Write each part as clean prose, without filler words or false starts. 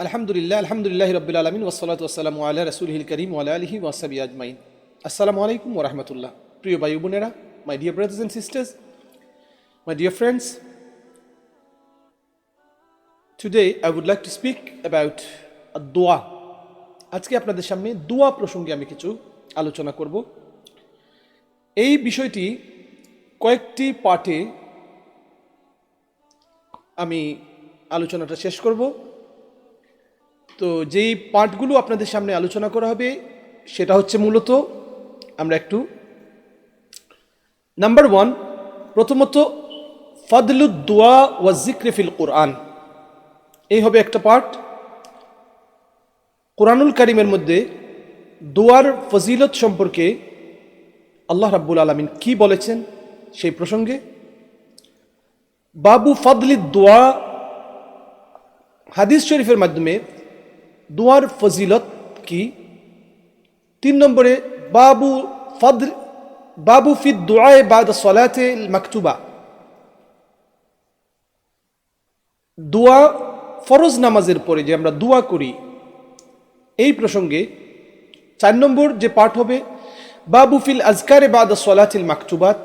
আলহামদুলিল্লাহ রাব্বিল আলামিন ওয়াসসালাতু ওয়াসসালামু আলা রাসূলিল কারীম ওয়া আলা আলিহি ওয়া সাহবিহি আজমাইন। আসসালামু আলাইকুম ওয়া রাহমাতুল্লাহ। প্রিয় ভাই বোনেরা, my dear brothers and sisters, my dear friends, today I would like to speak about দোয়া। আজকে আপনাদের সামনে দোয়া প্রসঙ্গে আমি কিছু আলোচনা করব। এই বিষয়টি কয়েকটি পার্টে আমি আলোচনাটা শেষ করব। তো যেই পার্টগুলো আপনাদের সামনে আলোচনা করা হবে সেটা হচ্ছে মূলত আমরা একটু নাম্বার 1, প্রথমত ফাদলুদ দোয়া ওয়া যিকরি ফিল কোরআন, এই হবে একটা পার্ট। কোরআনুল কারীমের মধ্যে দোয়ার ফজিলত সম্পর্কে আল্লাহ রাব্বুল আলামিন কি বলেছেন সেই প্রসঙ্গে। বাবু ফাদলিদ দোয়া, হাদিস শরীফের মাধ্যমে দোয়ার ফজিলত কি। 3 নম্বরে বাবু ফি দুআয়ে বাদা সলাতিল মাকতুবা, দোয়া ফরজ নামাজের পরে যে আমরা দোয়া করি এই প্রসঙ্গে। 4 নম্বর যে পার্ট হবে বাবু ফিল আজকারে বাদা সলাতিল মাকতুবাত,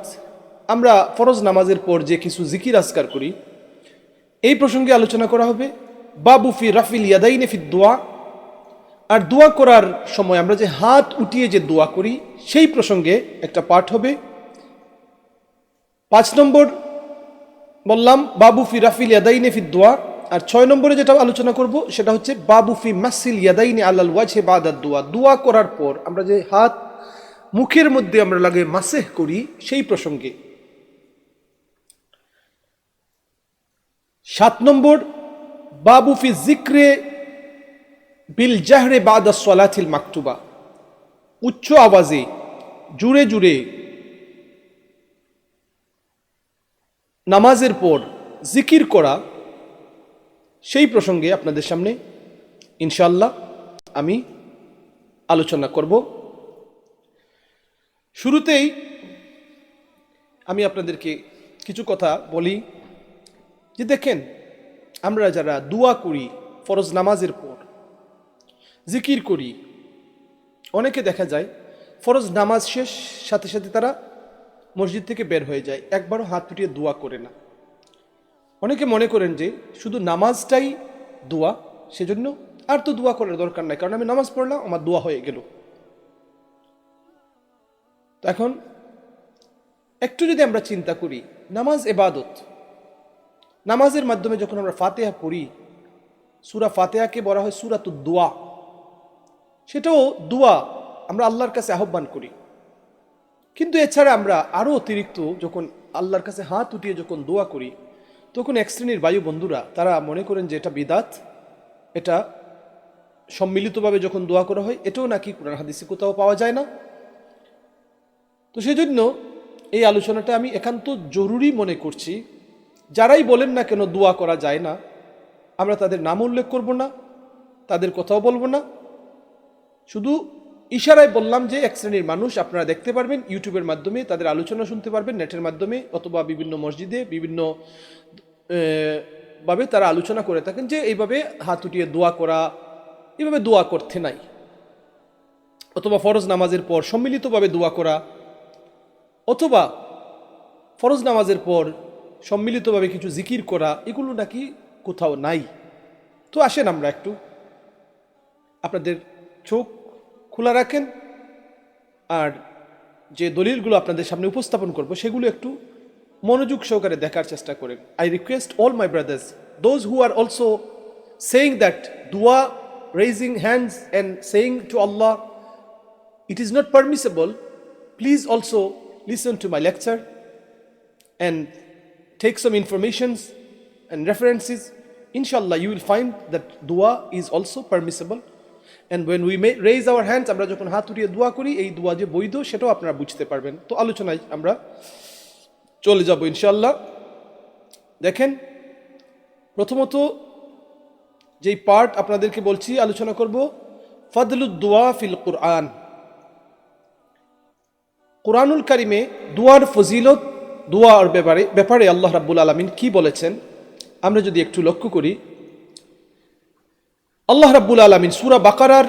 আমরা ফরজ নামাজের পর যে কিছু জিকির আজকার করি এই প্রসঙ্গে আলোচনা করা হবে। বাবু ফি রাফিল ইয়াদাইনি ফি দোয়া, আর দোয়া করার সময় আমরা যে হাত উঠিয়ে যে দোয়া করি সেই প্রসঙ্গে একটা পাঠ হবে। 5 নম্বর বললাম বাবু ফি রাফিল ইয়াদাইনি ফি দোয়া, আর 6 নম্বরে যেটা আলোচনা করব সেটা হচ্ছে বাবু ফি মাসিল ইয়াদাইনি আলাল ওয়াজহি বাদা দোয়া, দোয়া করার পর আমরা যে হাত মুখের মধ্যে আমরা লাগিয়ে মাসেহ করি সেই প্রসঙ্গে। 7 নম্বর বাবু ফি যিকরে বিল জাহরে বাদা সলাতিল মাকতুবা, উচ্চ আওয়াজে জুড়ে জুড়ে নামাজের পর জিকির করা সেই প্রসঙ্গে আপনাদের সামনে ইনশাআল্লাহ আমি আলোচনা করব। শুরুতেই আমি আপনাদেরকে কিছু কথা বলি যে দেখেন, আমরা যারা দোয়া করি ফরজ নামাজের পর, জিকির করি, অনেকে দেখা যায় ফরজ নামাজ শেষ সাথে সাথে তারা মসজিদ থেকে বের হয়ে যায়, একবারও হাত উঠিয়ে দোয়া করে না। অনেকে মনে করেন যে শুধু নামাজটাই দোয়া, সেজন্য আর তো দোয়া করার দরকার নাই, কারণ আমি নামাজ পড়লাম আমার দোয়া হয়ে গেল। তো এখন একটু যদি আমরা চিন্তা করি, নামাজ ইবাদত, নামাজের মাধ্যমে যখন আমরা ফাতিহা পড়ি, সূরা ফাতিহাকে বলা হয় সূরাতুদ দোয়া, সেটাও দোয়া, আমরা আল্লাহর কাছে আহ্বান করি। কিন্তু এছাড়া আমরা আরও অতিরিক্ত যখন আল্লাহর কাছে হাত উঠিয়ে যখন দোয়া করি, তখন এক শ্রেণীর বায়ু বন্ধুরা তারা মনে করেন যে এটা বিদাত, এটা সম্মিলিতভাবে যখন দোয়া করা হয় এটাও নাকি কোরআন হাদিসে কোথাও পাওয়া যায় না। তো সেজন্য এই আলোচনাটা আমি একান্ত জরুরি মনে করছি। যারাই বলেন না কেন দোয়া করা যায় না, আমরা তাদের নাম উল্লেখ করব না, তাদের কথাও বলবো না, শুধু ইশারায় বললাম যে এক শ্রেণীর মানুষ আপনারা দেখতে পারবেন ইউটিউবের মাধ্যমে, তাদের আলোচনা শুনতে পারবেন নেটের মাধ্যমে, অথবা বিভিন্ন মসজিদে বিভিন্ন ভাবে তারা আলোচনা করে থাকেন যে এইভাবে হাত উঠিয়ে দোয়া করা, এইভাবে দোয়া করতে নাই, অথবা ফরজ নামাজের পর সম্মিলিতভাবে দোয়া করা, অথবা ফরজ নামাজের পর সম্মিলিতভাবে কিছু জিকির করা, এগুলো নাকি কোথাও নাই। তো আসেন আমরা একটু আপনাদের চোখ খোলা রাখেন, আর যে দলিলগুলো আপনাদের সামনে উপস্থাপন করব সেগুলো একটু মনোযোগ সহকারে দেখার চেষ্টা করেন। I request all my brothers, those who are also saying that দোয়া, raising hands and saying to Allah, it is not permissible, please also listen to my lecture and take some informations and references. Inshallah you will find that dua is also permissible, and when we raise our hands, আমরা যখন হাত উঠিয়ে দোয়া করি, এই দোয়া যে বৈধ সেটাও আপনারা বুঝতে পারবেন। তো আলোচনায় আমরা চলে যাব ইনশাআল্লাহ। দেখেন, প্রথমত যেই পার্ট আপনাদেরকে বলছি আলোচনা করব, ফাদলুদ দোয়া ফিল কোরআন। কোরআনুল কারিমে দোয়ার ফজিলত, দোয়ার ব্যাপারে আল্লাহ রাব্বুল আলামিন কি বলেছেন আমরা যদি একটু লক্ষ্য করি, আল্লাহ রাব্বুল আলামিন সূরা বাকারার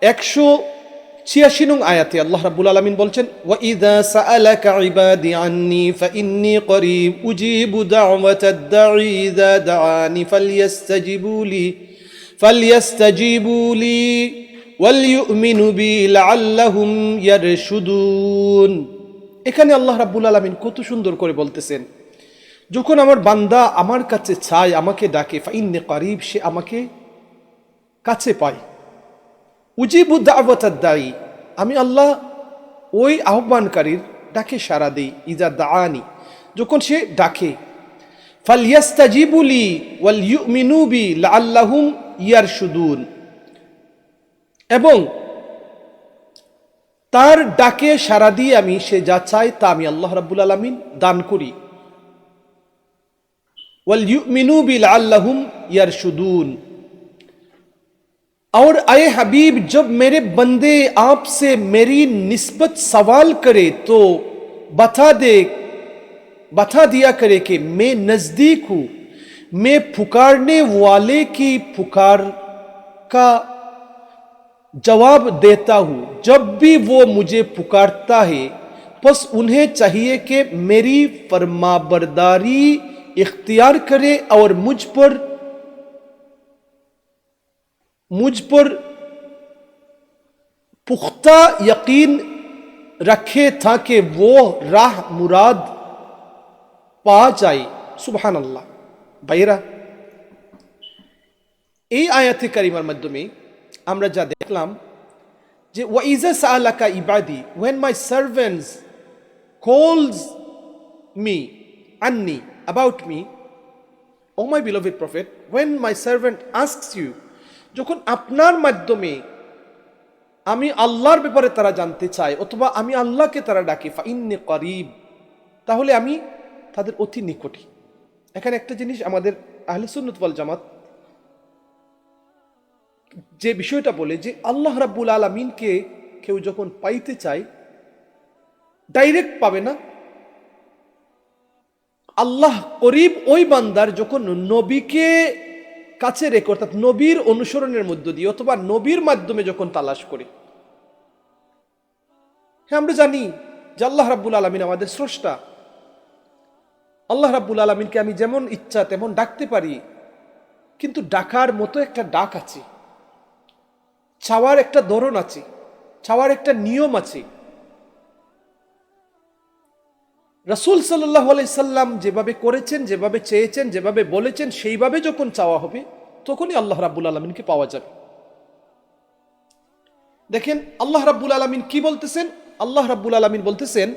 186 নং আয়াতে আল্লাহ রাব্বুল আলামিন বলছেন, ওয়া ইযা সাআলাকা ইবাদি আন্নী ফাইন্নী করিব উজিবু দাওয়াতাদ দাঈ ইযা দাআনি ফালইস্তাজিবু লি ওয়ালইউমিনু বি লাআল্লাহুম ইয়ারশুদুন। এখানে আল্লাহ রাব্বুল আলামিন কত সুন্দর করে বলতেছেন, যখন আমার বান্দা আমার কাছে চায়, আমাকে ডাকে, ফাইন্নী করিব, সে আমাকে কাছে পায়। উজিবু দাওয়াতাদ দাঈ, আমি আল্লাহ ওই আহ্বানকারীর ডাকে সাড়া দেই, ইজা দাআনি, যখন সে ডাকে, ফালইস্তাজিবু লি ওয়ালইউমিনু বি লাআল্লাহুম ইয়ারশুদুন, এবং তার ডাকে সাড়া দিয়ে আমি সে যা চাই তা আমি আল্লাহ রাব্বুল আলামিন দান করি। ওয়ালইউমিনু বি লাআল্লাহুম ইয়ারশুদুন। और आए हबीब, जब मेरे बंदे आपसे मेरी निस्बत सवाल करे तो बता दिया करे कि मैं नजदीक हूं, मैं पुकारने वाले की पुकार का जवाब देता हूं। जब भी वो मुझे पुकारता है, बस उन्हें चाहिए कि मेरी फरमाबरदारी इख्तियार करे और मुझ पर पुख्ता यकीन रखे ताकि वो राह मुराद पा जाए। सुबहान अल्लाह। ভাইরা, এই আয়াতে কারিমার মাধ্যমে আমরা যা দেখলাম যে ওয়াইজা সাআলাকা ইবাদি, when my servants calls me anni, about me, O my beloved prophet, when my servant asks you, যখন আপনার মাধ্যমে আমি আল্লাহর ব্যাপারে তারা জানতে চায় অথবা আমি আল্লাহকে তারা ডাকে, ফাইন্নী করিব, তাহলে আমি তাদের অতি নিকটে। এখানে একটা জিনিস আমাদের আহলে সুন্নাত ওয়াল জামাত যে বিষয়টা বলে যে আল্লাহ রাব্বুল আলামিনকে কেউ যখন পাইতে চায় ডাইরেক্ট পাবে না। আল্লাহ করিব ওই বান্দার যখন নবীকে কাছে রেখে, অর্থাৎ নবীর অনুসরণের মধ্য দিয়ে অথবা নবীর মাধ্যমে যখন তালাশ করে। হ্যাঁ, আমরা জানি যে আল্লাহ রাব্বুল আলামিন আমাদের স্রষ্টা। আল্লাহ রাব্বুল আলামিনকে আমি যেমন ইচ্ছা তেমন ডাকতে পারি, কিন্তু ডাকার মতো একটা ডাক আছে, চাওয়ার একটা ধরন আছে, চাওয়ার একটা নিয়ম আছে। রাসূল সাল্লাল্লাহু আলাইহি সাল্লাম যেভাবে করেছেন, যেভাবে চেয়েছেন, যেভাবে বলেছেন, সেইভাবে যখন চাওয়া হবে তখনই আল্লাহ রাব্বুল আলামিনকে পাওয়া যাবে। দেখেন আল্লাহ রাব্বুল আলামিন কি বলতেছেন। আল্লাহ রাব্বুল আলামিন বলতেছেন,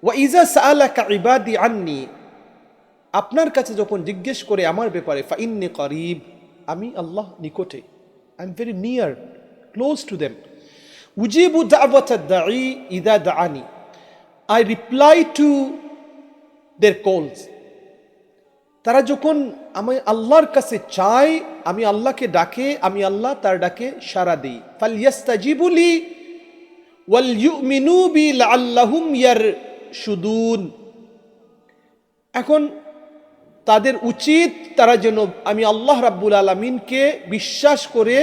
ওয়া ইজা সাআলাকা ইবাদি আন্নি, আপনার কাছে যখন জিজ্ঞেস করে আমার ব্যাপারে, ফাইন্নী করিব, আমি আল্লাহ নিকটে, I am very near, close to them. উজিবু দাওয়াতাদ দাঈ ইযা দাআনি, I reply to their calls. তারা যখন আমি আল্লাহর কাছে চায়, আমি আল্লাহকে ডাকে, আমি আল্লাহ তার ডাকে সাড়া দিই। ফালইস্তাজিবু লি ওয়ালইউমিনু বি লাআল্লাহুম ইয়ারশুদুন। এখন তাদের উচিত তারা যেন আমি আল্লাহ রাব্বুল আলামিনকে বিশ্বাস করে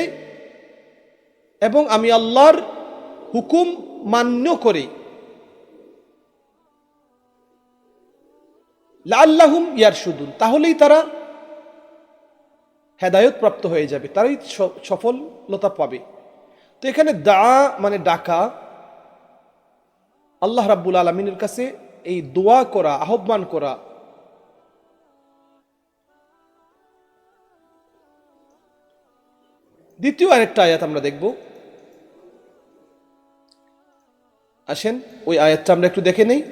এবং আমি আল্লাহর হুকুম মান্য করে, লাআল্লাহুম ইয়ারশুদুন, তাহলেই তারা হেদায়েত প্রাপ্ত হয়ে যাবে, তারাই সফলতা পাবে। তো এখানে দা মানে ডাকা, আল্লাহ রাব্বুল আলামিনের কাছে এই দোয়া করা, আহ্বান করা। দ্বিতীয় আরেকটা আয়াত আমরা দেখব, আসেন ওই আয়াতটা আমরা একটু দেখে নেই।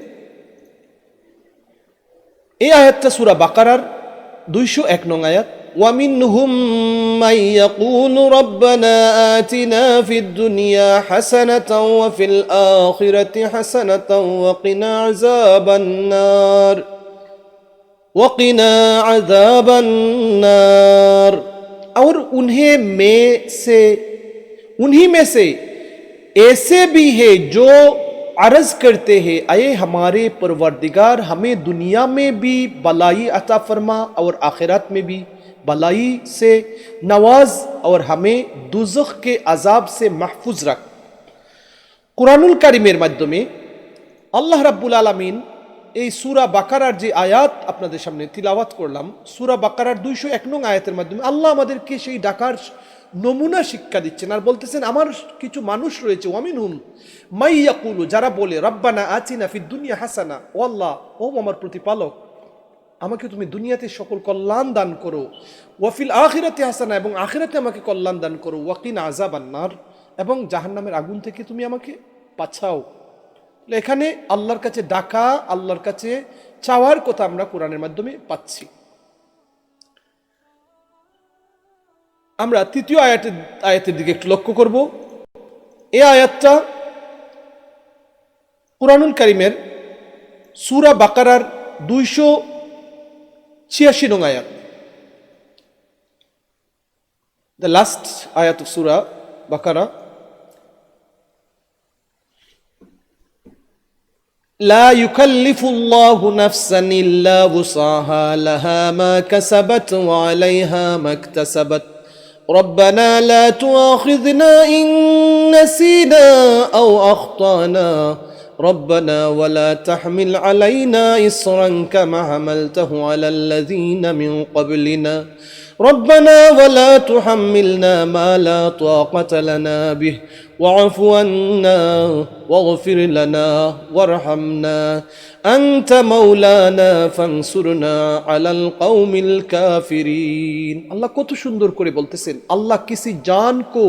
এই আয়াতটা সূরা বাকারার 201 নং আয়াত। وَمِنْهُمْ مَنْ يَقُولُ رَبَّنَا آتِنَا فِي الدُّنْيَا حَسَنَةً وَفِي الْآخِرَةِ حَسَنَةً وَقِنَا عَذَابَ النَّارِ। और उन्हीं में से ऐसे भी है जो अर्ज करते हैं, अये हमारे परवरदिगार, हमें दुनिया में भी भलाई अता फरमा और आखिरत में भी भलाई से नवाज और हमें दुज़ख के अजाब से महफूज रख। কুরআনুল কারীমের মাধ্যমে আল্লাহ রাব্বুল আলামিন এই সূরা বাকারার যে আয়াত আপনাদের সামনে তিলাওয়াত করলাম, সূরা বাকারার 201 নং আয়াতের মাধ্যমে আল্লাহ আমাদেরকে সেই ডাকার নমুনা শিক্ষা দিচ্ছেন আর বলতেছেন, আমার কিছু মানুষ রয়েছে, ওয়ামিনহুম মাই ইয়াকুলু, যারা বলে রব্বানা আতিনা ফিদ দুনিয়া হাসানা, ও আল্লাহ, ও আমার প্রতিপালক, আমাকে তুমি দুনিয়াতে সকল কল্যাণ দান করো, ওয়াফিল আখিরাতে হাসানা, এবং আখিরাতে আমাকে কল্যাণ দান করো, ওয়াকিনা আযাবান নার, এবং জাহান্নামের আগুন থেকে তুমি আমাকে বাঁচাও। এখানে আল্লাহর কাছে ডাকা, আল্লাহর কাছে চাওয়ার কথা আমরা কোরআনের মাধ্যমে পাচ্ছি। আমরা তৃতীয় আয়াতের দিকে একটু লক্ষ্য করব। এই আয়াতটা কুরআনুল কারীমের সূরা বাকারার 286 নং আয়াত, দ্য লাস্ট আয়াত অফ সূরা বাকারা। لا يكلف الله نفسا إلا وسعها لها ما كسبت وعليها ما اكتسبت ربنا لا تؤاخذنا إن نسينا أو أخطأنا ربنا ولا تحمل علينا إصرا كما حملته على الذين من قبلنا ربنا ولا تحملنا ما لا طاقة لنا به واعف عنا واغفر لنا وارحمنا أنت مولانا فانصرنا على القوم الكافرين। আল্লাহ কত সুন্দর করে বলতেছেন, আল্লাহ किसी जान को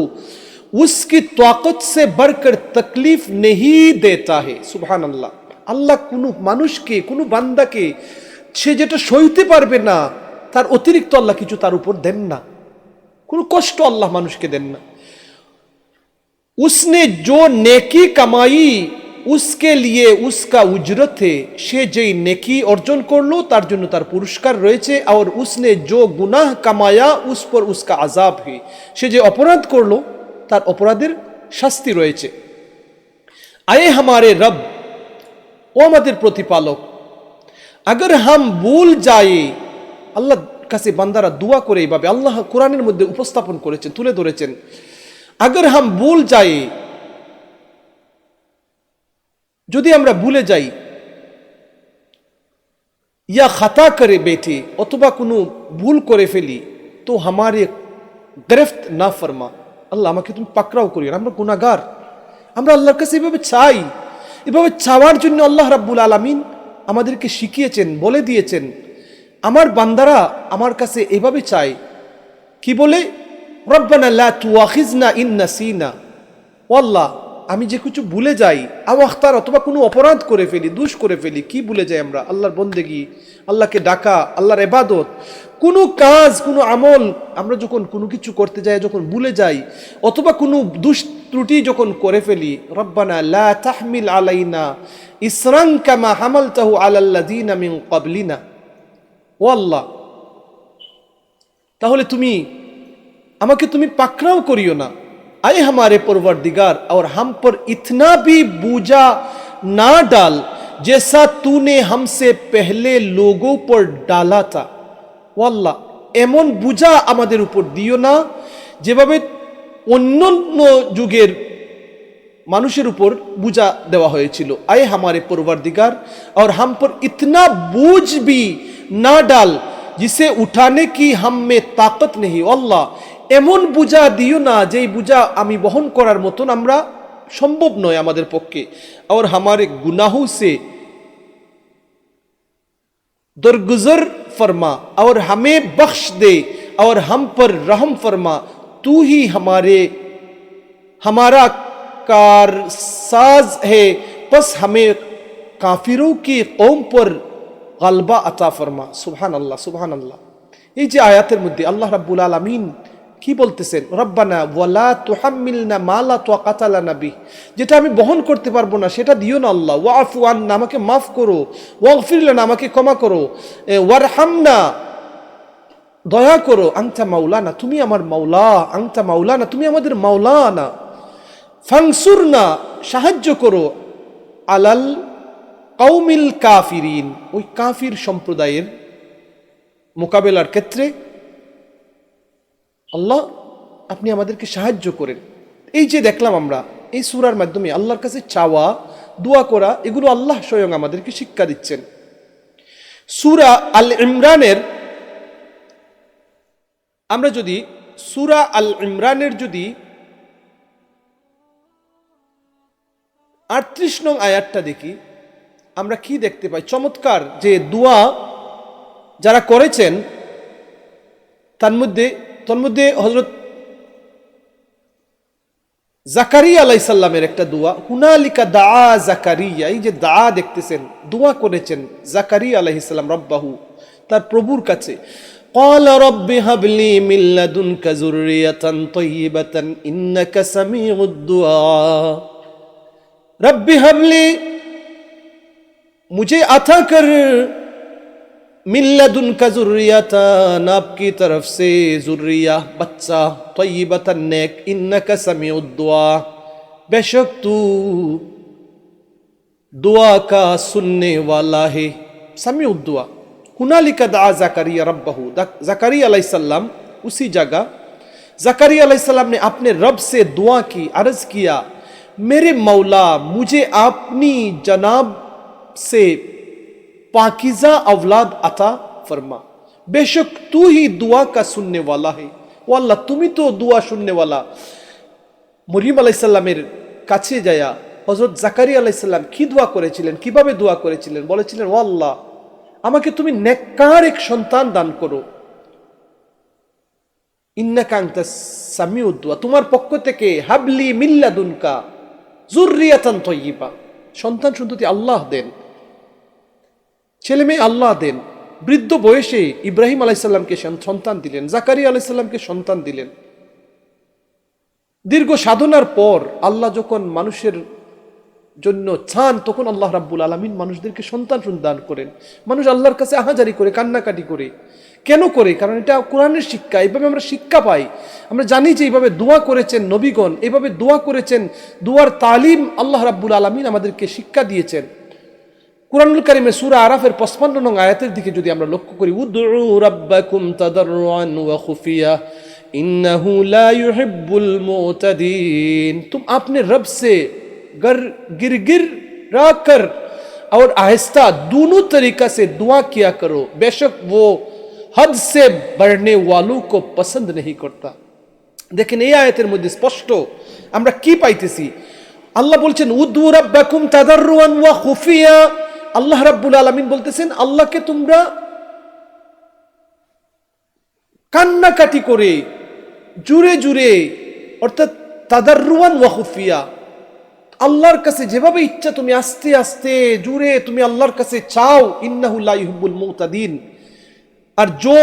उसकी ताकत से बढ़कर तकलीफ नहीं देता है। सुभान अल्लाह। আল্লাহ কোনো মানুষকে, কোনো বান্দাকে সে যেটা সইতে পারবে না তার অতিরিক্ত আল্লাহ কিছু তার উপর দেন না, কোনো কষ্ট আল্লাহ মানুষকে দেন না। उसने जो नेकी कमाई उसके लिए उसका उजरत है, সে যেই নেকি অর্জন করলো তার জন্য তার পুরস্কার রয়েছে। আর उसने जो गुनाह कमाया उस पर उसका अजाब है, সে যে অপরাধ করলো তার অপরাধের শাস্তি রয়েছে। আয়ে हमारे रब, ও আমাদের প্রতিপালক, अगर हम भूल जाए, আল্লাহ কাছে বান্দারা দোয়া করে এইভাবে আল্লাহ কোরআনের মধ্যে উপস্থাপন করেছেন, তুলে ধরেছেন। अगर हम भूल जाए, যদি আমরা ভুলে যাই, या खता करे बैठे, অথবা কোনো ভুল করে ফেলি, তো हमारे गिरफ्त ना फरमा, আল্লাহ আমাকে তুমি পাকড়াও করিও, আমরা গুনাহগার। আমরা আল্লাহর কাছে এভাবে চাই, এভাবে চাওয়ার জন্য আল্লাহ রাব্বুল আলামিন আমাদেরকে শিখিয়েছেন, বলে দিয়েছেন। আমার বান্দারা আমার কাছে এভাবে চায়, কি বলে? রব্বানা লা তুআখিজনা ইন নাসিনা, ও আল্লাহ, আমি যে কিছু ভুলে যাই, আও আখতার, অথবা কোনো অপরাধ করে ফেলি, দোষ করে ফেলি, কি ভুলে যাই আমরা? আল্লাহর বন্দেগী, আল্লাহকে ডাকা, আল্লাহর ইবাদত, কোনো কাজ, কোনো আমল আমরা যখন কোনো কিছু করতে যাই, যখন ভুলে যাই, অথবা কোনো দোষ ত্রুটি যখন করে ফেলি, রব্বানা লা তাহমিল আলাইনা ইসরান কামা হামালতাহু আলাল্লাযিনা মিন ক্বাবলিনা, ও আল্লাহ, তাহলে তুমি আমাকে তুমি পাকড়াও করিও না। आए हमारे परवरदिगार, और हम पर इतना भी बोझा ना डाल जैसा तूने हमसे पहले लोगों पर डाला था। ও আল্লাহ, এমন বোঝা আমাদের উপর দিও না যেভাবে অন্যান্য যুগের মানুষের উপর বোঝা দেওয়া হয়েছিল। आए हमारे परवरदिगार, और हम पर इतना बोझ भी ना डाल जिसे उठाने की हम में ताकत नहीं। আল্লাহ, এমন বোঝা দিও না যেই বোঝা আমি বহন করার মতন আমরা সম্ভব নয় আমাদের পক্ষে। और हमारे गुनाहों से दरगुजर फरमा और हमें बख्श दे और हम पर रहम फरमा, तू ही हमारा कारसाज है, बस हमें काफिरों की कौम पर गलबा अता फरमा। सुभान अल्लाह, सुभान अल्लाह। এই যে আয়াতের মধ্যে আল্লাহ রাব্বুল আলামিন কি বলতেছেন? রব্বানা ওয়ালা তুহাম্মিলনা মা লা তাকাতা লানা বিহ, যেটা আমি বহন করতে পারবো না সেটা দিও না আল্লাহ। ওয়াফু আন্না, আমাকে মাফ করো। ওয়াগফির লানা, আমাকে ক্ষমা করো। ওয়ারহামনা, দয়া করো। আনতা মাওলানা, তুমি আমার মাওলা। আনতা মাওলানা, তুমি আমাদের মাওলানা। ফানসুরনা, সাহায্য করো। আলাল কওমিল কাফিরিন, ওই কাফির সম্প্রদায়ের মোকাবেলার ক্ষেত্রে আল্লাহ আপনি আমাদেরকে সাহায্য করেন। এই যে দেখলাম আমরা এই সূরার মাধ্যমে আল্লাহর কাছে চাওয়া, দোয়া করা, এগুলো আল্লাহ স্বয়ং আমাদেরকে শিক্ষা দিচ্ছেন। সূরা আল ইমরানের আমরা যদি সূরা আল ইমরানের যদি 38 নং আয়াতটা দেখি, আমরা কি দেখতে পাই? চমৎকার যে দোয়া যারা করেছেন তন্মধ্যে হযরত জাকারিয়া আলাইহিস সালামের একটা দোয়া, হুনালিকা দাআ জাকারিয়া। এই যে দাআ দেখতেছেন, দোয়া করেছেন জাকারিয়া আলাইহিস সালাম রব্বাহু, তার প্রভুর কাছে। ক্বালা রাব্বি হাবলি মিন লাদুনকা যুররিয়াতান তাইয়্যিবাতান ইন্নাকা সামিউদ দুআ। रब्बी हबली, मुझे अता कर मिल्लदुन का जुर्रियतन, आपकी तरफ से जुर्रिया बच्चा, तय्यिबतन नेक, इन्नका समीउद दुआ, बेशक तू दुआ का सुनने वाला है। समीउद दुआ। हुनालिका दआ जकरिया रब्बहू, जकरिया अलैहिस्सलाम उसी जगह जकरिया अलैहिस्सलाम ने अपने रब से दुआ की, अर्ज किया, मेरे मौला मुझे अपनी जनाब से पाकीज़ा औलाद अता फरमा, बेशक तू ही दुआ का सुनने वाला है। ও আল্লাহ, তুমি তো দুয়া শুননে ওয়ালা। মরিয়ম আলাইহিস সালামের কাছে যায়া হযরত জাকারিয়া আলাইহিস সালাম কি দোয়া করেছিলেন, কিভাবে দোয়া করেছিলেন? বলেছিলেন, ও আল্লাহ, আমাকে তুমি নেককার এক সন্তান দান করো। ইন্নাকা আনতাস সামিউদ দুআ, তোমার পক্ষ থেকে হাবলি মিন লাদুনকা যুররিয়াতান তাইয়্যিবা, সন্তান সন্ততি আল্লাহ দেন, ছেলে মেয়ে আল্লাহ দেন। বৃদ্ধ বয়সে ইব্রাহিম আলাইহিস সালামকে সন্তান দিলেন, জাকারিয়া আলাইহিস সালামকে সন্তান দিলেন। দীর্ঘ সাধনার পর আল্লাহ যখন মানুষের জন্য চান, তখন আল্লাহ রাব্বুল আলামিন মানুষদেরকে সন্তান দান করেন। মানুষ আল্লাহর কাছে আহাজারি করে, কান্নাকাটি করে। কেন করে? কারণ এটা কোরআনের শিক্ষা। এইভাবে আমরা শিক্ষা পাই। আমরা জানি যে এইভাবে দোয়া করেছেন নবীগণ, এইভাবে দোয়া করেছেন, দোয়ার তালিম আল্লাহ রাব্বুল আলামিন আমাদেরকে শিক্ষা দিয়েছেন। কুরআনুল কারীমে সূরা আরাফের 55 নং আয়াতের দিকে যদি আমরা লক্ষ্য করি, উদউ রাব্বাকুম তাদাররুআন ওয়া খুফিয়া ইন্নাহু লা ইউহিব্বুল মুতাদিন, तुम अपने रब से गिर कर और आहिस्ता दोनों तरीका से दुआ किया करो, बेशक वो हद से बढ़ने वालों को पसंद नहीं करता। দেখেন এই আয়াতের মধ্যে স্পষ্ট আমরা কি পাইতেছি? আল্লাহ বলছেন উদউ রাব্বাকুম তাদাররুআন ওয়া খুফিয়া। আল্লাহ রাব্বুল আলামিন বলতেছেন, আল্লাহকে তোমরা কান্নাকাটি করে, জুরে জুরে, অর্থাৎ তাদাররুআন ওয়া খুফিয়া, আল্লাহর কাছে যেভাবে ইচ্ছা তুমি আস্তে আস্তে জুরে তুমি আল্লাহর কাছে চাও। ইন্নাহু লা ইউহিব্বুল মুতাদিন, আর जो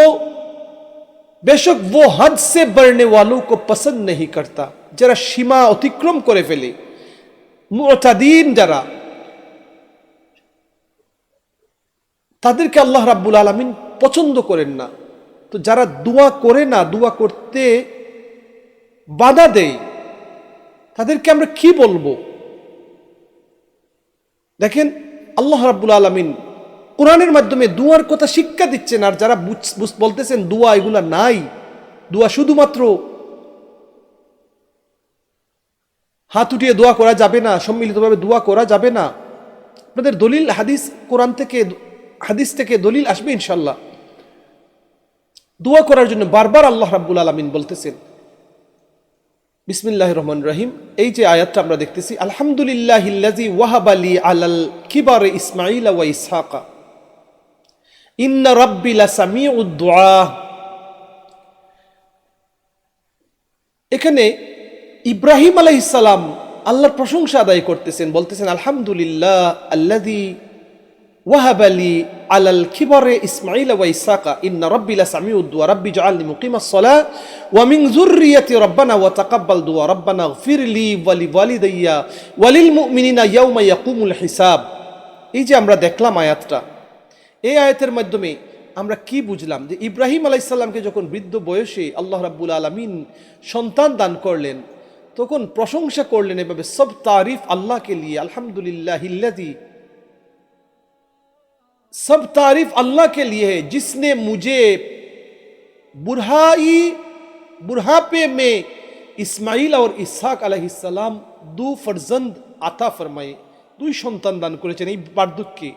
बेशक वो हद से बढ़ने वालों को पसंद नहीं करता, যারা সীমা অতিক্রম করে ফেলে, মুতাদিন যারা, তাদেরকে আল্লাহ রাব্বুল আলামিন পছন্দ করেন না। তো যারা দোয়া করে না, দোয়া করতে বাধা দেয়, তাদেরকে আমরা কি বলবো? দেখেন আল্লাহ রাব্বুল আলামিন কোরআনের মাধ্যমে দুয়ার কথা শিক্ষা দিচ্ছেন। আর যারা বলতেছেন দুয়া এগুলা নাই, দুয়া শুধুমাত্র হাত উঠিয়ে দোয়া করা যাবে না, সম্মিলিতভাবে দোয়া করা যাবে না, আপনাদের দলিল হাদিস, কোরআন থেকে হাদিস থেকে দলিল আসবে ইনশাআল্লাহ। দোয়া করার জন্য বারবার আল্লাহ রাব্বুল আলামিন বলতেছেন। বিসমিল্লাহির রহমানির রহিম, এই যে আয়াতটা আমরা দেখতেছি, আলহামদুলিল্লাহিল্লাযী ওয়াহাবা লি আলাল কিবারি ইসমাঈল ওয়া ইসহাকা ইন্না রাব্বি লাসামিউদ দুআ। এখানে ইব্রাহিম আলাইহিস সালাম আল্লাহর প্রশংসা আদায় করতেছেন, বলতেছেন আলহামদুলিল্লাহ আল্লাযী ওয়াহাবা লি আলাল কিবারি ইসমাঈল ওয়া ইসহাকা ইন্না রাব্বি লাসামিউদ দুআ রাব্বি ইজআলনি মুকিমাস সালাহ ওয়া মিন যুররিয়াতি রাব্বানা ওয়া তাকাব্বাল দুআ রাব্বানা ইগফির লি ওয়া লিওয়ালিদাইয়া ওয়া লিল মুমিনিনা ইয়াওমা ইয়াকুমুল হিসাব। এই যে আমরা দেখলাম আয়াতটা, এই আয়াতের মাধ্যমে আমরা কি বুঝলাম? যে ইব্রাহিম আলাইহিস সালামকে যখন বৃদ্ধ বয়সে আল্লাহ রাব্বুল আলামিন সন্তান দান করলেন, তখন প্রশংসা করলেন এভাবে, সব তারিফ আল্লাহকে লিয়ে, আলহামদুলিল্লাহিল্লাযী, सब तारीफ अल्लाह के लिए है जिसने मुझे बुढ़ापे में ইসমাইল আর ইসহাক আলাইহিস সালাম দু ফরজন্দ আতা ফরমায়ে, দুই সন্তান দান করেছেন এই বার্ধক্যে।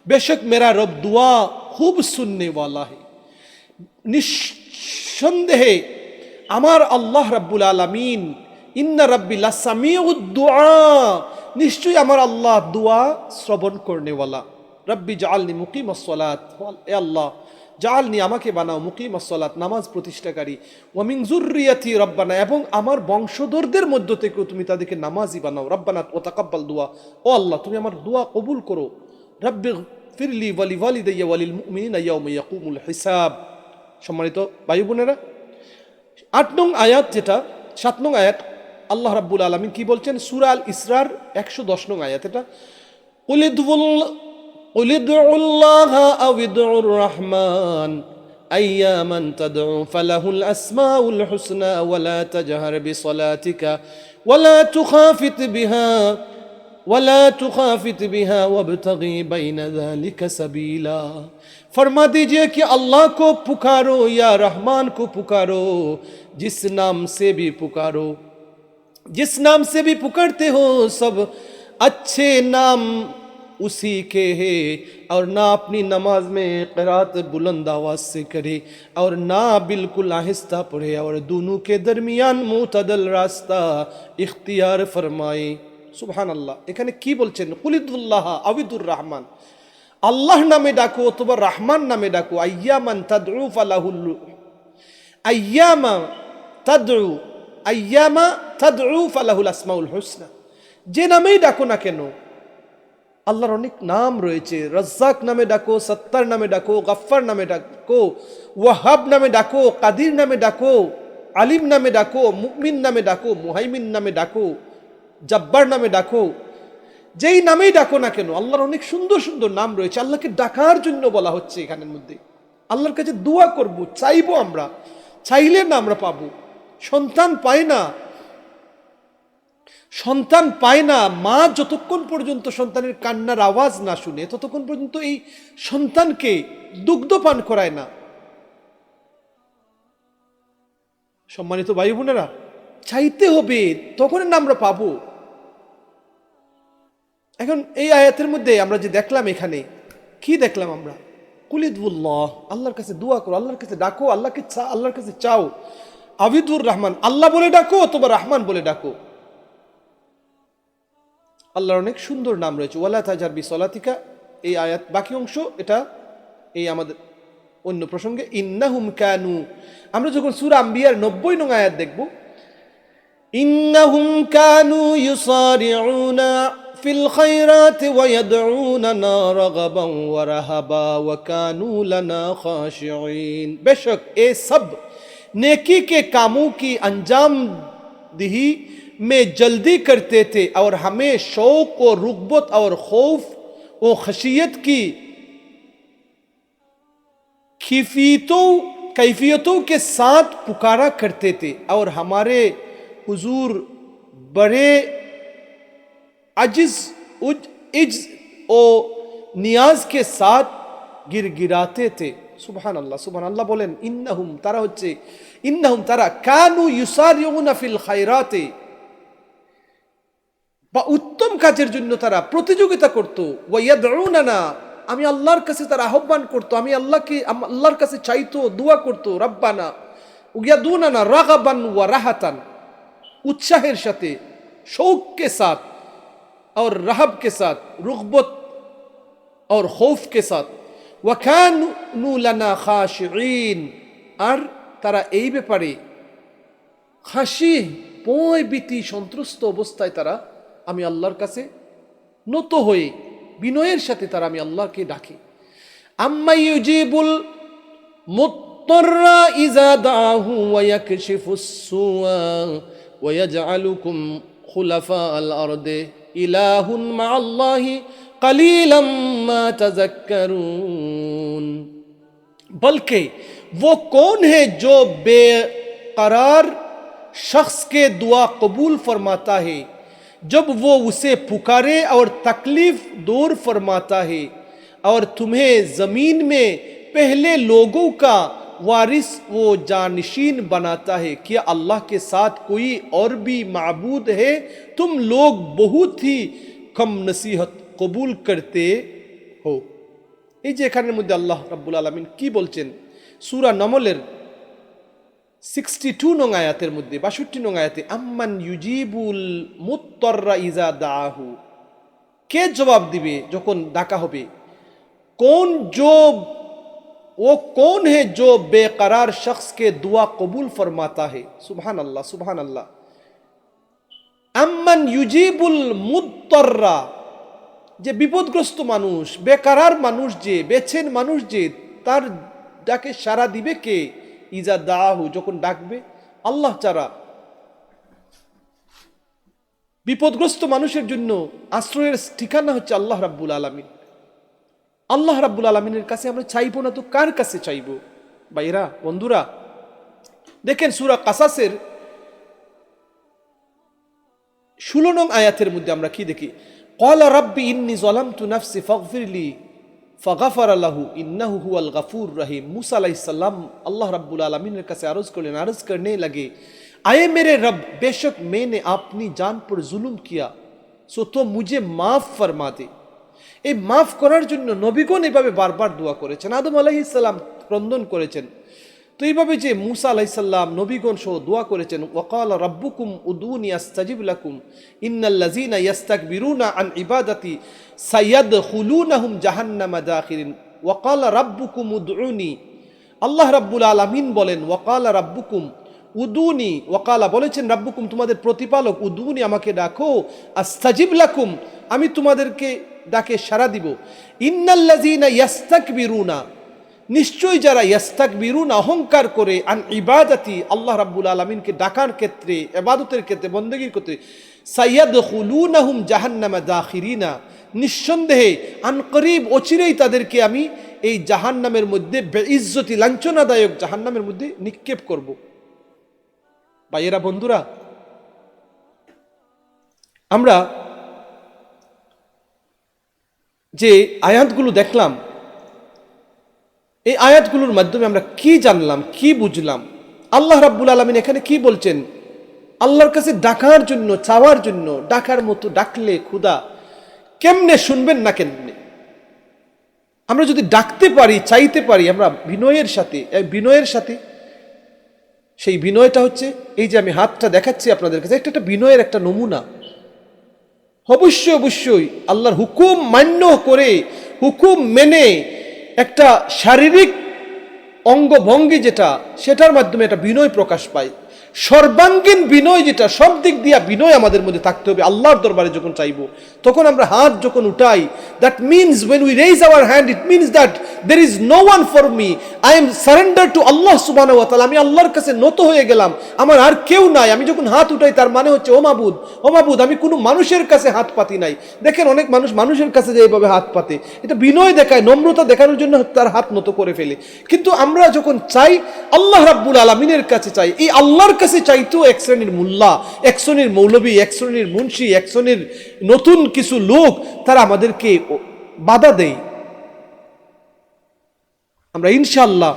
বেশক মেরা রব দুয়া খুব সুননে ওয়ালা হে, নিঃসন্দেহে আমার আল্লাহ রাব্বুল আলামিন, ইন্না রাব্বি লাসামিউদ দুআ, নিশ্চয়ই আমার আল্লাহ দুয়া শ্রবণ করনেওয়ালা। রব্বি জাআলনি মুকিমাস সালাত, এ আল্লাহ জাআলনি আমাকে বানাও মুকিমাস সালাত, নামাজ প্রতিষ্ঠাকারী, ওয়া মিন যুররিয়াতি রব্বানা, এবং আমার বংশধরদের মধ্য থেকেও তুমি তাদেরকে নামাজি বানাও। রব্বানা ওয়া তাকাব্বাল দুআ, ও আল্লাহ তুমি আমার দোয়া কবুল করো। রব্বি ফিরলি ওয়া লিওয়ালিদাইয়া ওয়া লিল মুমিনিনা ইয়াওমা ইয়াকুমুল হিসাব। সম্মানিত ভাই বোনেরা, 8 নং আয়াত, যেটা 7 নং আয়াত, আল্লাহ রাব্বুল আলামিন কি বলছেন? সূরা আল ইসরার 110 নং আয়াত। এটা قل ادعوا الله أو ادعوا الرحمن أياما تدعو فله الأسماء الحسنى ولا تجهر بصلاتك ولا تخافت بها وابتغي بين ذلك سبيلا। फरमा दीजिए कि अल्लाह को पुकारो या रहमान को पुकारो, जिस नाम से भी पुकारो, जिस नाम से भी पुकारते हो सब अच्छे नाम उसी के है, और ना अपनी नमाज में क़िरात बुलंद आवाज़ से करे और ना बिल्कुल आहिस्ता पढ़े, और दोनों के दरमियान मुतदल रास्ता इख्तियार फरमाए। सुबहान अल्लाह। এখানে কি বলছেন? কুলিদুল্লাহ আবিদুর রহমান, আল্লাহ নামে ডাকো অথবা রহমান নামে ডাকো। আইয়ামান তাদউ ফালাহুল, আইয়ামা তাদউ ফালাহুল আসমাউল হুসনা, যে নামেই ডাকো না কেন, আল্লাহর অনেক নাম রয়েছে। রাজ্জাক নামে ডাকো, সত্তার নামে ডাকো, গফফার নামে ডাকো, ওয়াহাব নামে ডাকো, কাদির নামে ডাকো, আলিম নামে ডাকো, মুমিন নামে ডাকো, মুহাইমিন নামে ডাকো, জব্বার নামে ডাকো, যেই নামেই ডাকো না কেন, আল্লাহর অনেক সুন্দর সুন্দর নাম রয়েছে। আল্লাহকে ডাকার জন্য বলা হচ্ছে এখানের মধ্যে। আল্লাহর কাছে দোয়া করব, চাইবো, আমরা চাইলে না আমরা পাবো। সন্তান পায় না, সন্তান পায় না, মা যতক্ষণ পর্যন্ত সন্তানের কান্নার আওয়াজ না শুনে ততক্ষণ পর্যন্ত এই সন্তানকে দুগ্ধ পান করায় না। সম্মানিত ভাই বোনেরা, চাইতে হবে, তখন না আমরা পাবো। এখন এই আয়াতের মধ্যে আমরা যে দেখলাম, এখানে কি দেখলাম আমরা? কুলিদুল্লাহ, আল্লাহর কাছে দোয়া করো, আল্লাহর কাছে ডাকো, আল্লাহর কাছে চাও। আবিদুর রহমান, আল্লাহ বলে ডাকো অথবা রহমান বলে ডাকো। আল্লাহর অনেক সুন্দর নাম রয়েছে। ওয়ালা তাজার বিসলাতিকা, এই আয়াত বাকি অংশ এটা এই আমাদের অন্য প্রসঙ্গে। ইন্নাহুম কানু, আমরা যখন সূরা আম্বিয়ার 90 নং আয়াত দেখব, ইন্নাহুম কানু ইউসারিউনা ফিল খায়রাতি ওয়া ইয়াদউনা রাগাবান ওয়া রাহাবা ওয়া কানু লানা খাশিঈন। बेशक ये सब नेकी के कामों की अंजाम दही में जल्दी करते थे और हमें शौक और रुग़बत और खौफ और खशियत की कैफियतों के साथ पुकारा करते थे, और हमारे हुजूर बड़े अजिज और नियाज के साथ गिरगिराते थे। सुबहान अल्लाह, सुबहान अल्लाह बोलें। इन्नहुम, तारा होच्छे इन्नहुम, तारा कानू युसारिउना फिल खायराते, বা উত্তম কাজের জন্য তারা প্রতিযোগিতা করত। ওয়া ইয়াদউনানা, আমি আল্লাহর কাছে তারা আহ্বান করত, আমি আল্লাহর কাছে চাইতো, দোয়া করত। রব্বানা ইয়াদুনানা রাগাবান ওয়া রাহাতান, उत्साहेर साथे, शौक के साथ और रहब के साथ, रुग़बत और खौफ के साथ। वकानू लना खाशिईन, और तारा এই ব্যাপারে খাশি, ভয় ভীতি সন্ত্রস্ত অবস্থায় তারা আমি আল্লাহর কাছে নত হয়ে বিনয়ের সাথে তারা আমি আল্লাহকে ডাকে। আম্মা ইউজিবুল মুত্তাররা ইযা দাআহু ওয়া ইয়াকশিফুস সুআ ওয়া ইয়াজআলুকুম খুলাফাআল আরদি ইলাহুন মা'আল্লাহি कलीलम मा तज़क्करून। बल्कि वो कौन है जो बेकरार शख्स के दुआ कबूल फरमाता है जब वो उसे पुकारे और तकलीफ दूर फरमाता है, और तुम्हें ज़मीन में पहले लोगों का वारिस वो जानशीन बनाता है, क्या अल्लाह के साथ कोई और भी माबूद है? तुम लोग बहुत ही कम नसीहत कबूल करते हो। এই যে এখানের মধ্যে আল্লাহ রাব্বুল আলামিন কি বলছেন, সূরা নমলের 62 নং আয়াতের মধ্যে 62 নং আয়াতে, আম্মান ইউজিবুল মুত্তাররা ইজা দাআহু, কে জবাব দিবে যখন ডাকা হবে? वो कौन है जो बेकरार शख्स के दुआ कबूल फरमाता है? सुभान अल्लाह, सुभान अल्लाह। अम्मन युजीबुल मुत्तर्रा, যে বিপদগ্রস্ত মানুষ, বেকারার মানুষ, যে বেছেন মানুষ, যে তার ডাকে সাড়া দিবে কে? ইজা দাহু, যখন ডাকবে। আল্লাহ ছাড়া বিপদগ্রস্ত মানুষের জন্য আশ্রয়ের ঠিকানা হচ্ছে আল্লাহ রাব্বুল আলামিন। আল্লাহ রাব্বুল আলামিনের কাছে আমরা চাইবো না তো কার কাছে চাইবো? ভাইরা, বন্ধুরা, দেখেন সূরা কাসাসের 16 নং আয়াতের মধ্যে আমরা কি দেখি? ক্বালা রাব্বি ইন্নী যালামতু নাফসি ফাগফিরলি ফাগাফারা লাহু ইন্নাহু হুয়াল গাফুর রহিম। मूसा আলাইহিস সালাম আল্লাহ রাব্বুল আলামিনের কাছে আরজ করলেন, আরজ करने लगे, आए मेरे रब, बेशक मैंने अपनी जान पर जुल्म किया, सो तो मुझे माफ फरमा दे। এই মাফ করার জন্য নবীগণ এভাবে বারবার দোয়া করেছেন, আদম আলাইহিস সালাম ক্রন্দন করেছেন। তো এইভাবে যে মুসা আলাইহিস সালাম নবীগণ সহ দোয়া করেছেন, ওয়াকালা রাব্বুকুম উদুনি আস্তাজিব লাকুম ইন্নাল্লাযীনা ইস্তাকবিরুনা আন ইবাদাতি সায়াদখুলুনাহুম জাহান্নামা দাখিরিন। ওয়াকালা রাব্বুকুম উদউনি, আল্লাহ রাব্বুল আলামিন বলেন, ওয়াকালা রাব্বুকুম উদুনি, ওয়াকালা বলেছেন রাব্বুকুম তোমাদের প্রতিপালক, উদুনি আমাকে ডাকো, আস্তাজিব লাকুম আমি তোমাদেরকে ডাকে সাড়া দিব। ইন্নাল্লাযীনা ইয়াস্তাকবিরুনা, নিশ্চয়ই যারা ইয়াস্তাকবিরুনা অহংকার করে, আন ইবাদাতি আল্লাহ রাব্বুল আলামিনকে ডাকার ক্ষেত্রে, ইবাদতের ক্ষেত্রে, বন্দেগীর ক্ষেত্রে, সায়াদখুলুনাহুম জাহান্নামা দাখিরিনা, নিঃসন্দেহে আনকরিব অচিরেই তাদেরকে আমি এই জাহান্নামের মধ্যে বেইজ্জতি লাঞ্ছনাদায়ক জাহান্নামের মধ্যে নিক্ষেপ করব। ভাইয়েরা, বন্ধুরা, আমরা যে আয়াতগুলো দেখলাম, এই আয়াতগুলোর মাধ্যমে আমরা কি জানলাম, কি বুঝলাম? আল্লাহ রাব্বুল আলামিন এখানে কি বলছেন? আল্লাহর কাছে ডাকার জন্য, চাওয়ার জন্য, ডাকার মতো ডাকলে খুদা কেমনে শুনবেন না কেমনে? আমরা যদি ডাকতে পারি, চাইতে পারি আমরা বিনয়ের সাথে, সেই বিনয়টা হচ্ছে এই যে আমি হাতটা দেখাচ্ছি আপনাদের কাছে, একটা বিনয়ের একটা নমুনা। অবশ্যই আল্লাহর হুকুম মান্য করে, হুকুম মেনে একটা শারীরিক অঙ্গভঙ্গি যেটা, সেটার মাধ্যমে একটা বিনয় প্রকাশ পায়। সর্বাঙ্গীন বিনয় যেটা, সব দিক দিয়ে বিনয় আমাদের মধ্যে থাকতে হবে। আল্লাহর দরবারে যখন চাইবো, তখন আমরা হাত যখন উঠাই, that means when we raise our hand, it means that there is no one for me, I am surrendered to Allah subhanahu wa ta'ala, আমি আল্লাহর কাছে নত হয়ে গেলাম, আমার আর কেউ নাই। আমি যখন হাত উঠাই তার মানে হচ্ছে ও মাবুদ, আমি কোনো মানুষের কাছে হাত পাতি নাই। দেখেন অনেক মানুষ মানুষের কাছে যে এইভাবে হাত পাতে, এটা বিনয় দেখায়, নম্রতা দেখানোর জন্য তার হাত নত করে ফেলে। কিন্তু আমরা যখন চাই আল্লাহ রাব্বুল আলামিনের কাছে চাই, এই আল্লাহর কাছে চাইতেও এক শ্রেণীর মোল্লা, এক শ্রেণীর মৌলবী, এক শ্রেণীর মুন্সি, এক শ্রেণীর নতুন কিছু লোক তারা আমাদেরকে বাধা দেয়। আমরা ইনশাআল্লাহ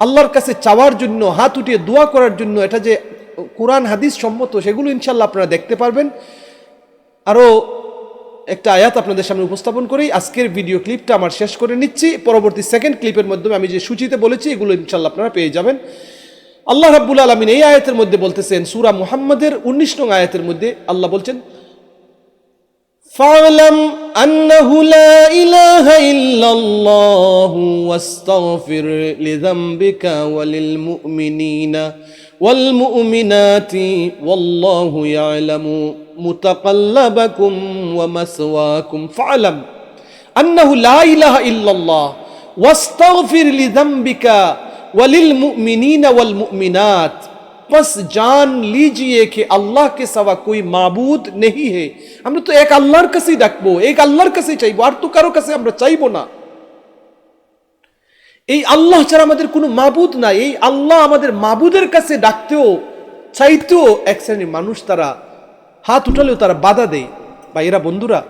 আল্লাহর কাছে চাওয়ার জন্য, হাত উঠিয়ে দোয়া করার জন্য, এটা যে কোরআন হাদিস সম্মত, সেগুলো ইনশাআল্লাহ আপনারা দেখতে পারবেন। আরও একটা আয়াত আপনাদের সামনে উপস্থাপন করেই আজকের ভিডিও ক্লিপটা আমার শেষ করে নিচ্ছি। পরবর্তী সেকেন্ড ক্লিপের মাধ্যমে আমি যে সূচিতে বলেছি এগুলো ইনশাআল্লাহ আপনারা পেয়ে যাবেন। আল্লাহ রাব্বুল আলামিন এই আয়াতের মধ্যে বলতেছেন, সূরা মুহাম্মাদের 19 নং আয়াতের মধ্যে আল্লাহ বলছেন, ফা'লাম আন্নাহু লা ইলাহা ইল্লাল্লাহু ওয়াস্তাগফির লিযামবিকা ওয়ালিল মুমিনিনা ওয়াল মুমিনাতি ওয়াল্লাহু ইয়ালামু মুতাকাল্লাবাকুম ওয়া মাসওয়াকুম। ফা'লাম আন্নাহু লা ইলাহা ইল্লাল্লাহ ওয়াস্তাগফির লিযামবিকা वलिल मुमिनीन वल मुमिनात, बस जान लीजिए कि अल्लाह के सिवा कोई माबूद नहीं है। আমরা তো এক আল্লাহর কাছেই ডাকবো, এক আল্লাহর কাছেই চাইবো, আর তো কারো কাছে আমরা চাইবো না। এই আল্লাহ ছাড়া আমাদের কোনো মাবুদ নাই। এই আল্লাহ আমাদের মাবুদের কাছে ডাকতেও চাইতেও এক শ্রেণীর মানুষ তারা হাত উঠালেও তারা বাধা দেয়। ভাইয়েরা, বন্ধুরা,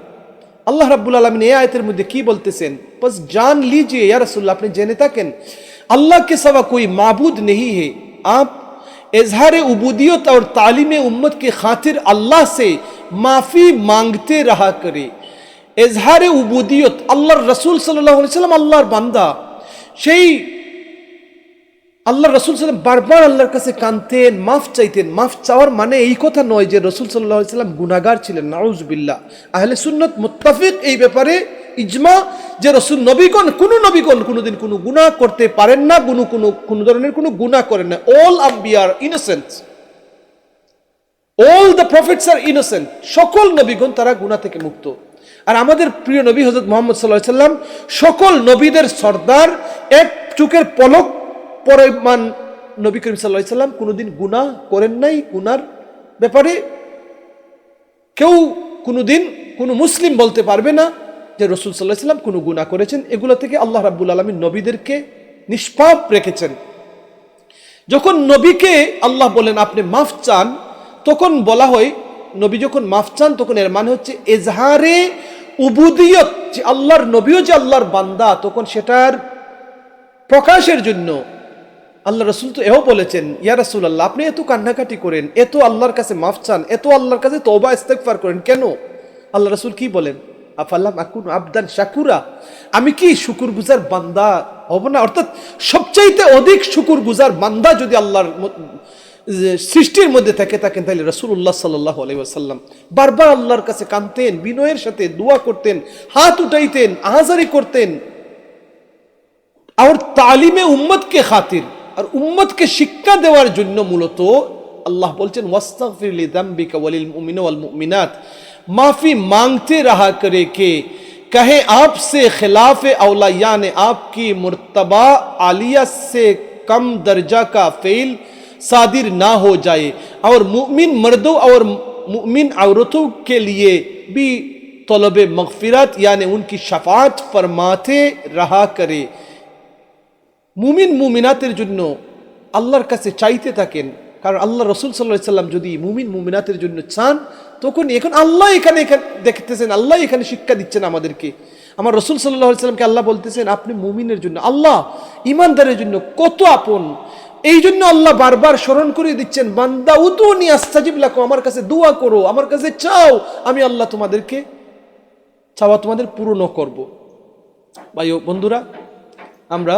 আল্লাহ রাব্বুল আলামিন এই আয়াতের মধ্যে কি বলতেছেন? বাস জান লিজিয়ে ইয়া রাসূলুল্লাহ, আপনি জেনে থাকেন अल्लाह के सिवा कोई माबूद नहीं है, आप इजहार उबूदियत और तालीम उम्मत की खातिर अल्लाह से माफ़ी मांगते रहा करे। इजहार उबूदियत, আল্লাহর রসুল সাল্লাল্লাহু আলাইহি ওয়াসাল্লাম আল্লাহর বান্দা, সেই আল্লাহর রসুল সাল্লাম বারবার আল্লাহর কাছে কাঁদতেন, মাফ চাইতেন। মাফ চাওয়ার মানে এই কথা নয় যে রসুল সাল্লাল্লাহু আলাইহি ওয়াসাল্লাম গুনাহগার ছিলেন, নাউজুবিল্লাহ। আহলে সুন্নাত মুত্তাফিক এই ব্যাপারে, ইজমা, যে রসুল নবীগণ কোনোদিন কোনো গুনাহ করতে পারেন না, কোনো ধরনের কোনো গুনাহ করেন না। অল আম্বিয়া আর innocent, all the prophets are innocent, সকল নবীগণ তারা গুনাহ থেকে মুক্ত। আর আমাদের প্রিয় নবী হযরত মুহাম্মদ সাল্লাল্লাহু আলাইহি ওয়াসাল্লাম সকল নবীদের সর্দার, এক চোখের পলক পরিমাণ নবী করিম সাল্লাল্লাহু আলাইহি ওয়াসাল্লাম কোনোদিন গুনাহ করেন নাই। গুনার ব্যাপারে কেউ কোনোদিন কোনো মুসলিম বলতে পারবে না যে রাসূল সাল্লাল্লাহু আলাইহি ওয়াসাল্লাম কোনো গুনাহ করেছেন। এগুলো থেকে আল্লাহ রাব্বুল আলামিন নবীদেরকে নিষ্পাপ রেখেছেন। যখন নবীকে আল্লাহ বলেন আপনি মাফ চান, তখন বলা হয় নবী যখন মাফ চান তখন এর মানে হচ্ছে ইজহারে উবুদিয়ত, যে আল্লাহর নবীও যে আল্লাহর বান্দা, তখন সেটার প্রকাশের জন্য আল্লাহ রাসূল তো এও বলেছেন, ইয়া রাসূলুল্লাহ আপনি এত কান্নাকাটি করেন, এত আল্লাহর কাছে মাফ চান, এত আল্লাহর কাছে তওবা ইস্তেগফার করেন কেন? আল্লাহ রাসূল কি বলেন? আফাল্লাম আকুন আবদান শাকুরা, আমি কি শুকরগুজার বান্দা হব না? অর্থাৎ সবচাইতে অধিক শুকরগুজার বান্দা যদি আল্লাহর সৃষ্টির মধ্যে থাকেন, তাহলে রাসূলুল্লাহ সাল্লাল্লাহু আলাইহি ওয়াসাল্লাম বারবার আল্লাহর কাছে কাঁদতেন, বিনয়ের সাথে দোয়া করতেন, হাত উঠাইতেন, আহাজারি করতেন। আর তালিমে উম্মতকে খাতির, আর উম্মতকে শিক্ষা দেওয়ার জন্য মূলত আল্লাহ বলছেন ওয়াস্তাগফির লিযামবিকা ওয়ালিল মুমিনিনা ওয়াল মুমিনাত, माफी मांगते रहा करे के कहे आपसे खिलाफ औला, यानी आपकी मुर्तबा आलिया से कम दर्जा का फेल सादिर ना हो जाए। और मुमिन मर्दों और मुमिन औरतों के लिए भी तलब मगफिरत, यानी उनकी शफात फरमाते रहा करे। मुमिन मुमिनातेर জন্য আল্লাহর কাছে চাইতে থাকেন, কারণ আল্লাহ রাসূল সাল্লাল্লাহু আলাইহি ওয়াসাল্লাম যদি মুমিন মুমিনাতের জন্য চান, তখন এখন আল্লাহ এখানে দেখতেছেন, আল্লাহ এখানে শিক্ষা দিচ্ছেন আমাদেরকে। আমার রাসূল সাল্লাল্লাহু আলাইহি ওয়াসাল্লামকে আল্লাহ বলতেছেন আপনি মুমিনের জন্য, আল্লাহ ঈমানদারের জন্য কত আপন। এই জন্য আল্লাহ বারবার স্মরণ করে দিচ্ছেন, বান্দা উদুনি আস্তাজিব লাকুম, আমার কাছে দোয়া করো, আমার কাছে চাও, আমি আল্লাহ তোমাদেরকে চাওয়া তোমাদের পূরণ করব। ভাই ও বন্ধুরা, আমরা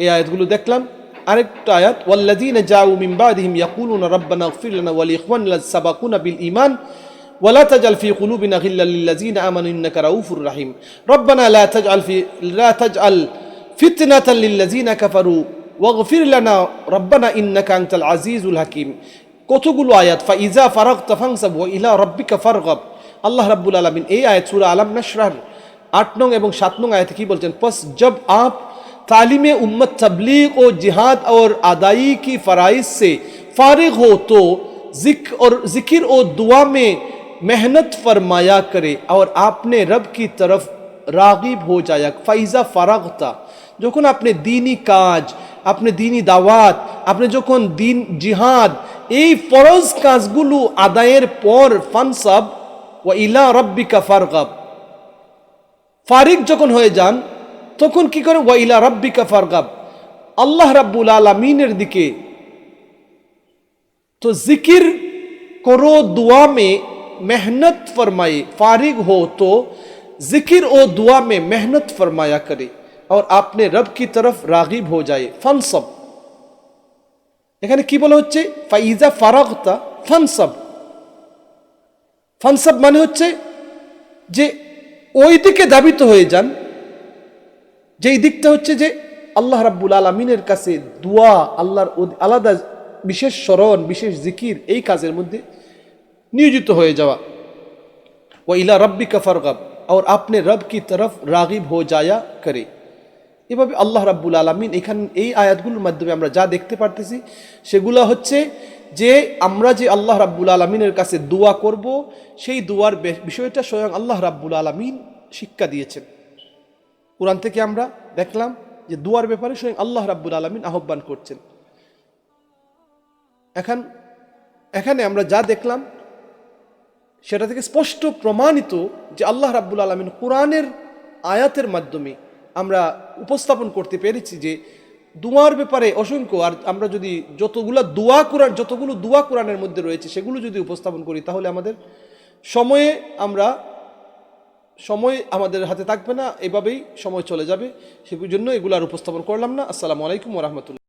এই আয়াতগুলো দেখলাম। আরেকটা আয়াত, ওয়াল্লাযীনা জাউ মিন বাদিহিম ইয়াকুলুনা রাব্বানা ইগফির লানা ওয়া লিইখওয়ানিনা সাবাকুনা বিল ঈমান ওয়া লা তাজআল ফি কুলুবিনা গিল্লাল লিল্লাযীনা আমানু ইন্নাকা রাউফুর রাহিম রব্বানা লা তাজআল ফিতনাতাল লিল্লাযীনা কাফারু ওয়াগফির লানা রব্বানা ইন্নাকা আনতাল আজিজুল হাকীম। কতগুলো আয়াত। ফাইজা ফারাগতা ফানসাব ওয়া ইলা রাব্বিকা ফারগাব। আল্লাহ রাব্বুল আলামিন এই আয়াত সূরা আলাম নাশরার 8 নং এবং 7 নং আয়াতে কি বলছেন? পস जब आप तालीम उम्मत तबलीग और जिहाद और अदाई की फ़राइज़ से फारिग हो तो ज़िक्र और दुआ में मेहनत फरमाया करे और आपने रब की तरफ रागिब हो जाया। फ़ाइज़ा फ़राग़ता, যখন আপনি দিনী কাজ, আপনি দিনী দাওয়াত, আপনি যখন দিন জিহাদ, এই ফরজ কাজগুলো আদায়ের পর ফানসাব ওয়া ইলা রাব্বিকা ফারগাব, ফারিগ যখন হয়ে যান তখন কি করেন? ওয়া ইলা রাব্বিকা ফারগাব, আল্লাহ রাব্বুল আলামিনের দিকে তো জিকির करो, दुआ में मेहनत फरमाए। फारिग हो तो जिक्र और दुआ में मेहनत फरमाया करे और आपने रब की तरफ रागिब हो जाए। फनसब, এখানে কি বলা হচ্ছে? ফাইজা ফারাগতা ফানসাব। ফানসাব মানে হচ্ছে যে ওই দিকে ধাবিত হয়ে যান, যেই দিকটা হচ্ছে যে আল্লাহ রাব্বুল আলামিনের কাছে দোয়া, আল্লাহর আলাদা বিশেষ স্মরণ, বিশেষ জিকির, এই কাজের মধ্যে নিয়োজিত হয়ে যাওয়া। ওয়া ইলা রাব্বিকা ফারগাব और আপনি রব কি তরফ রাগিব হো যায়া করে। এভাবে আল্লাহ রাব্বুল আলামিন এখানে এই আয়াতগুলোর মাধ্যমে আমরা যা দেখতে পারতেছি সেগুলো হচ্ছে যে আমরা যে আল্লাহ রাব্বুল আলামিনের কাছে দোয়া করব, সেই দোয়ার বিষয়টা স্বয়ং আল্লাহ রাব্বুল আলামিন শিক্ষা দিয়েছেন। কোরআন থেকে আমরা দেখলাম যে দোয়ার ব্যাপারে স্বয়ং আল্লাহ রাব্বুল আলামিন আহ্বান করছেন। এখানে আমরা যা দেখলাম সেটা থেকে স্পষ্ট প্রমাণিত যে আল্লাহ রাব্বুল আলামিন কোরআনের আয়াতের মাধ্যমে আমরা উপস্থাপন করতে পেরেছি যে দোয়ার ব্যাপারে অসংখ্য, আর আমরা যদি যতগুলো দোয়া কোরআনের মধ্যে রয়েছে সেগুলো যদি উপস্থাপন করি তাহলে সময় আমাদের হাতে থাকবে না, এভাবেই সময় চলে যাবে। সেই জন্য এগুলো আর উপস্থাপন করলাম না। আসসালামু আলাইকুম ওয়া রাহমাতুল্লাহ।